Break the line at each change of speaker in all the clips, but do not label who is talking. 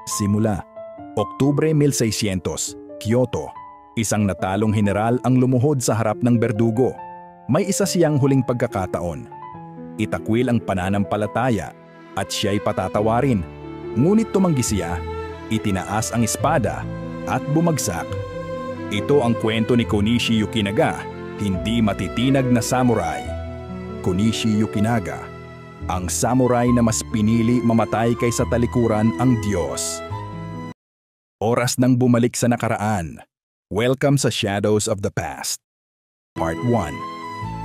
Simula, Oktubre 1600, Kyoto. Isang natalong heneral ang lumuhod sa harap ng berdugo. May isa siyang huling pagkakataon. Itakwil ang pananampalataya at siya'y patatawarin. Ngunit tumanggi siya, itinaas ang espada at bumagsak. Ito ang kwento ni Konishi Yukinaga, hindi matitinag na samurai. Konishi Yukinaga, ang samurai na mas pinili mamatay kaysa talikuran ang Diyos. Oras nang bumalik sa nakaraan. Welcome sa Shadows of the Past. Part 1.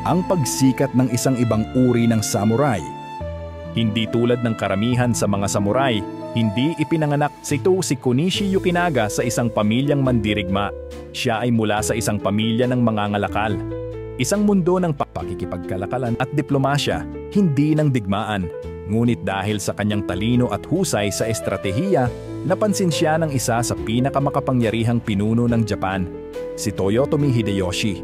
Ang pagsikat ng isang ibang uri ng samurai. Hindi tulad ng karamihan sa mga samurai, hindi ipinanganak si Konishi Yukinaga sa isang pamilyang mandirigma. Siya ay mula sa isang pamilya ng mangangalakal. Isang mundo ng pakikipagkalakalan at diplomasya, hindi ng digmaan. Ngunit dahil sa kanyang talino at husay sa estratehiya, napansin siya ng isa sa pinakamakapangyarihang pinuno ng Japan, si Toyotomi Hideyoshi.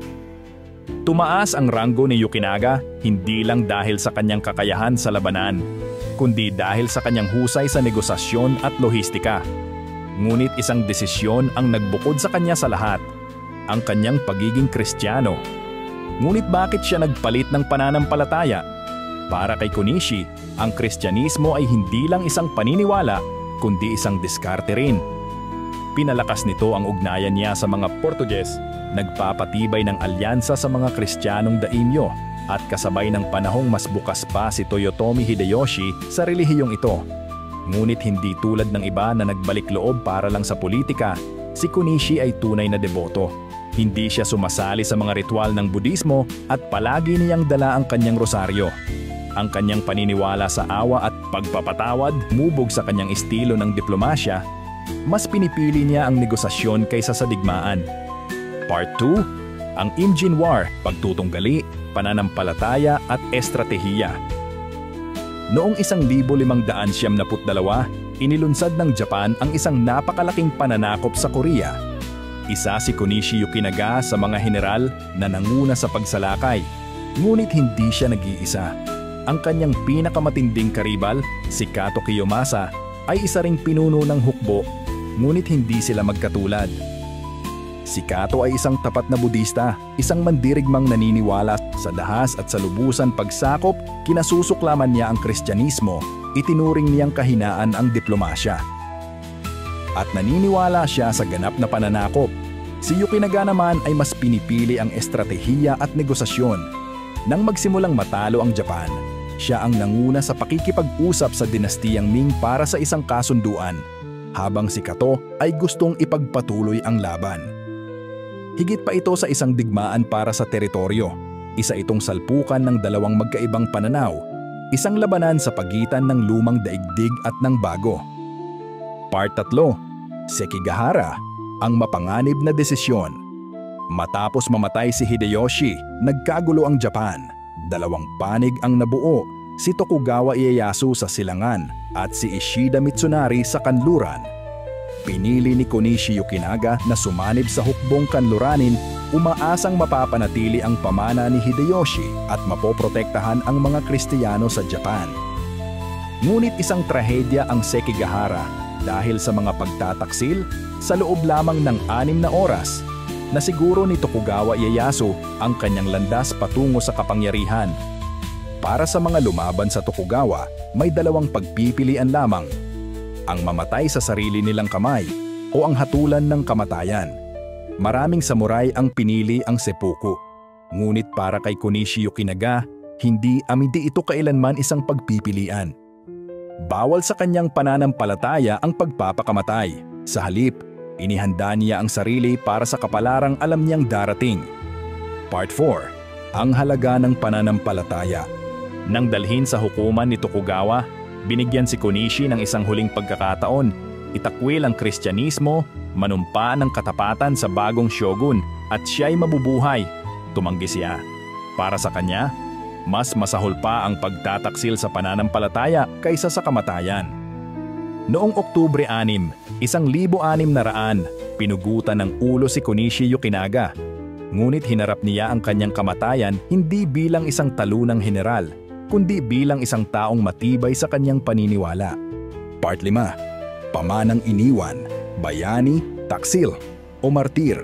Tumaas ang ranggo ni Yukinaga hindi lang dahil sa kanyang kakayahan sa labanan, kundi dahil sa kanyang husay sa negosasyon at lohistika. Ngunit isang desisyon ang nagbukod sa kanya sa lahat, ang kanyang pagiging Kristiyano. Ngunit bakit siya nagpalit ng pananampalataya? Para kay Konishi, ang Kristyanismo ay hindi lang isang paniniwala, kundi isang diskarte rin. Pinalakas nito ang ugnayan niya sa mga Portuges, nagpapatibay ng alyansa sa mga Kristiyanong daimyo, at kasabay ng panahong mas bukas pa si Toyotomi Hideyoshi sa relihiyong ito. Ngunit hindi tulad ng iba na nagbalik loob para lang sa politika, si Konishi ay tunay na deboto. Hindi siya sumasali sa mga ritual ng Budismo at palagi niyang dala ang kanyang rosaryo. Ang kanyang paniniwala sa awa at pagpapatawad mubog sa kanyang estilo ng diplomasya, mas pinipili niya ang negosasyon kaysa sa digmaan. Part 2. Ang Imjin War, pagtutunggali, pananampalataya at estratehiya. Noong 1592, inilunsad ng Japan ang isang napakalaking pananakop sa Korea. Isa si Konishi Yukinaga sa mga heneral na nanguna sa pagsalakay, ngunit hindi siya nag-iisa. Ang kanyang pinakamatinding karibal, si Kato Kiyomasa, ay isa ring pinuno ng hukbo, ngunit hindi sila magkatulad. Si Kato ay isang tapat na Budista, isang mandirigmang naniniwala sa dahas at sa lubusan pagsakop, kinasusuklaman niya ang Kristyanismo, itinuring niyang kahinaan ang diplomasya. At naniniwala siya sa ganap na pananakop. Si Yukinaga naman ay mas pinipili ang estratehiya at negosasyon. Nang magsimulang matalo ang Japan, siya ang nanguna sa pakikipag-usap sa dinastiyang Ming para sa isang kasunduan, habang si Kato ay gustong ipagpatuloy ang laban. Higit pa ito sa isang digmaan para sa teritoryo. Isa itong salpukan ng dalawang magkaibang pananaw, isang labanan sa pagitan ng lumang daigdig at ng bago. Part 3. Sekigahara, ang mapanganib na desisyon. Matapos mamatay si Hideyoshi, nagkagulo ang Japan. Dalawang panig ang nabuo, si Tokugawa Ieyasu sa silangan at si Ishida Mitsunari sa kanluran. Pinili ni Konishi Yukinaga na sumanib sa hukbong kanluranin, umaasang mapapanatili ang pamana ni Hideyoshi at mapoprotektahan ang mga Kristiyano sa Japan. Ngunit isang trahedya ang Sekigahara dahil sa mga pagtataksil sa loob lamang ng 6 na oras, nasiguro ni Tokugawa Ieyasu ang kanyang landas patungo sa kapangyarihan. Para sa mga lumaban sa Tokugawa, may dalawang pagpipilian lamang: ang mamatay sa sarili nilang kamay o ang hatulan ng kamatayan. Maraming samurai ang pinili ang seppuku. Ngunit para kay Konishi Yukinaga, hindi ito kailanman isang pagpipilian. Bawal sa kanyang pananampalataya ang pagpapakamatay. Sa halip, inihanda niya ang sarili para sa kapalarang alam niyang darating. Part 4. Ang halaga ng pananampalataya. Nang dalhin sa hukuman ni Tokugawa, binigyan si Konishi ng isang huling pagkakataon. Itakwil ang Kristyanismo, manumpa ng katapatan sa bagong shogun, at siya'y mabubuhay. Tumanggi siya. Para sa kanya, mas masahol pa ang pagtataksil sa pananampalataya kaysa sa kamatayan. Noong Oktubre 6, 1600, pinugutan ng ulo si Konishi Yukinaga. Ngunit hinarap niya ang kanyang kamatayan hindi bilang isang talunang heneral, kundi bilang isang taong matibay sa kanyang paniniwala. Part 5. pamanang iniwan, bayani, taksil, o martir.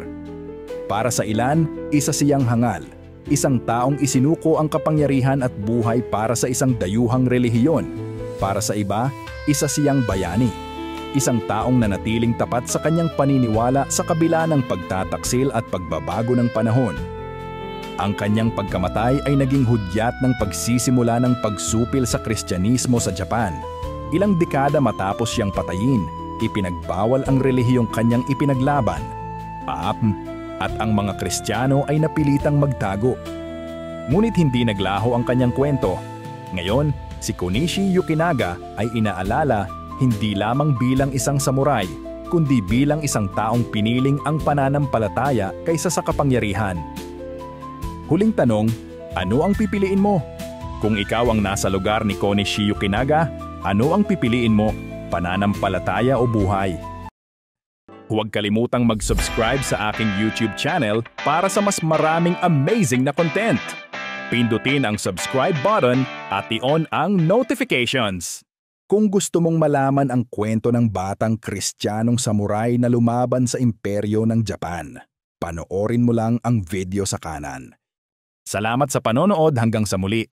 Para sa ilan, isa siyang hangal, isang taong isinuko ang kapangyarihan at buhay para sa isang dayuhang relihiyon. Para sa iba, isa siyang bayani, isang taong nanatiling tapat sa kanyang paniniwala sa kabila ng pagtataksil at pagbabago ng panahon. Ang kanyang pagkamatay ay naging hudyat ng pagsisimula ng pagsupil sa Kristyanismo sa Japan. Ilang dekada matapos siyang patayin, ipinagbawal ang relihiyong kanyang ipinaglaban. At ang mga Kristiyano ay napilitang magtago. Ngunit hindi naglaho ang kanyang kwento. Ngayon, si Konishi Yukinaga ay inaalala hindi lamang bilang isang samurai, kundi bilang isang taong piniling ang pananampalataya kaysa sa kapangyarihan. Huling tanong, ano ang pipiliin mo? Kung ikaw ang nasa lugar ni Konishi Yukinaga, ano ang pipiliin mo? Pananampalataya o buhay? Huwag kalimutang mag-subscribe sa aking YouTube channel para sa mas maraming amazing na content. Pindutin ang subscribe button at i-on ang notifications. Kung gusto mong malaman ang kwento ng batang Kristiyanong samurai na lumaban sa imperyo ng Japan, panoorin mo lang ang video sa kanan. Salamat sa panonood hanggang sa muli.